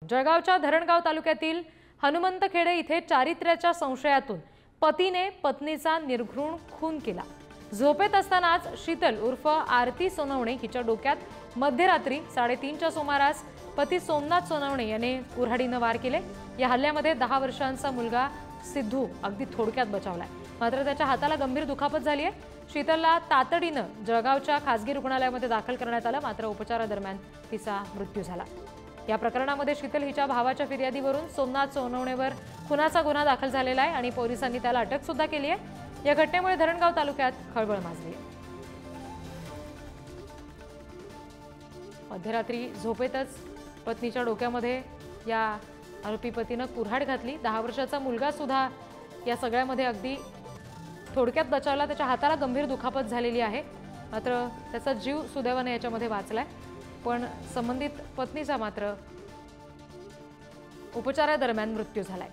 जळगावच्या धरणगाव तालुक्यातील हनुमंतखेडे इथे चारित्र्याच्या संशयातून पतीने पत्नीचा निर्घृण खून केला। झोपेत असतानाच शीतल उर्फ आरती सोनवणे हिच्या डोक्यात मध्यरात्री 3:30च्या सुमारास पती सोमनाथ सोनवणे याने कुऱ्हाडीने वार केले। या हल्ल्यामध्ये 10 वर्षांचा मुलगा सिद्धू अगदी थोडक्यात बचावलाय, मात्र त्याच्या हाताला गंभीर दुखापत झाली आहे। शीतलला तातडीने जळगावच्या खासगी रुग्णालयामध्ये दाखल करण्यात आलं, मात्र उपचारादरम्यान तिचा मृत्यू झाला। या प्रकरणामध्ये शीतल हिच्या भावाच्या फिर्यादीवरून सोमनाथ सोनवणेवर खुनाचा गुन्हा दाखल झालेला आहे आणि पोलिसांनी त्याला अटक सुद्धा केली आहे। या घटनेमुळे धरणगाव तालुक्यात खळबळ माजली आहे। मध्यरात्री झोपेतच पत्नीच्या डोक्यामध्ये या आरोपी पतीने कुऱ्हाड घातली। 10 वर्षाचा मुलगा सुद्धा या सगळ्यामध्ये अगदी थोडक्यात बचावला। त्याच्या हाताला गंभीर दुखापत झालेली आहे, मात्र त्याचा जीव सुदैवाने याच्यामध्ये वाचलाय, पण संबंधित पत्नीचा मात्र उपचारादरम्यान मृत्यू झालाय।